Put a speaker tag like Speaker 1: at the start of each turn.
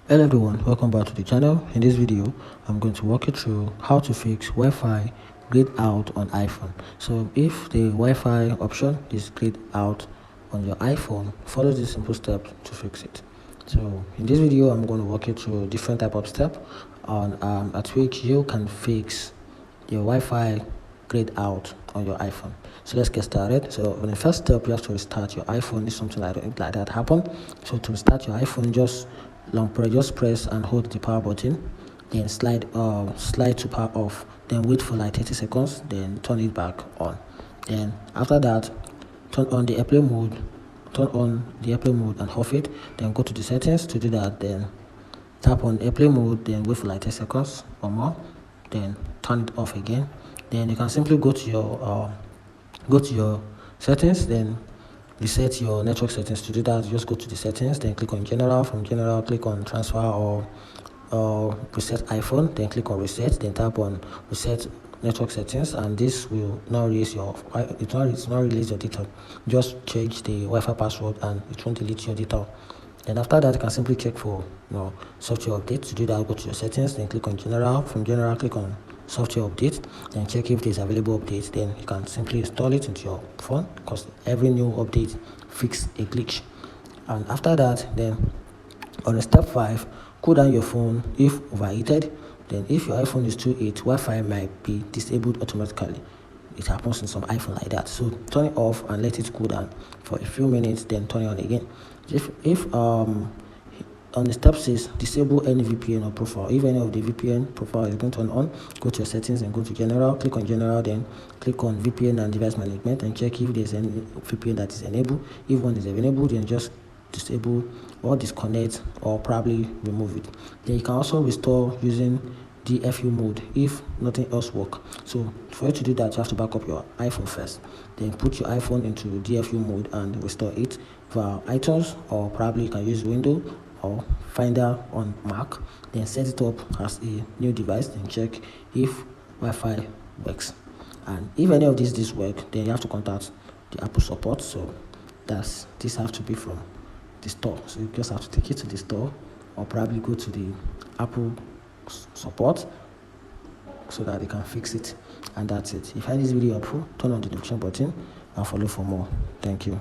Speaker 1: Hello everyone, welcome back to the channel. In this video I'm going to walk you through how to fix Wi-Fi grayed out on iPhone. So if the Wi-Fi option is grayed out on your iPhone, follow this simple step to fix it. So in this video I'm going to walk you through different type of steps on at which you can fix your Wi-Fi grayed out on your iPhone. So let's get started. So on the first step, you have to restart your iPhone if something like that happen. So to restart your iPhone, just press and hold the power button, then slide to power off, then wait for like 30 seconds, then turn it back on. Then after that, turn on the airplane mode and off it, then go to the settings. To do that, then tap on airplane mode, then wait for like 10 seconds or more, then turn it off again. Then you can simply go to your settings, then reset your network settings. To do that, just go to the settings, then click on general. From general, click on transfer or reset iPhone, then click on reset, then tap on reset network settings, and this will not release your data. Just change the Wi-Fi password and it won't delete your data. Then after that, you can simply check for software update. To do that, go to your settings, then click on general. From general, click on software update, then check if there's available update. Then you can simply install it into your phone, because every new update fix a glitch. And after that, then on step 5, cool down your phone if overheated. Then if your iPhone is too heated, Wi-Fi might be disabled automatically. It happens in some iPhone like that. So turn it off and let it cool down for a few minutes, then turn it on again. If on the step 6, disable any VPN or profile. If any of the VPN profile is going to turn on, go to your settings and go to general, click on general, then click on VPN and device management, and check if there's any VPN that is enabled. If one is enabled, then just disable or disconnect or probably remove it. Then you can also restore using DFU mode if nothing else works. So for you to do that, you have to back up your iPhone first, then put your iPhone into DFU mode and restore it via iTunes, or probably you can use Windows or Finder on Mac. Then set it up as a new device, then check if Wi-Fi works. And if any of these work, then you have to contact the Apple support. So this have to be from the store. So you just have to take it to the store, or probably go to the Apple support so that they can fix it. And that's it. If you find this video helpful, turn on the notification button and follow for more. Thank you.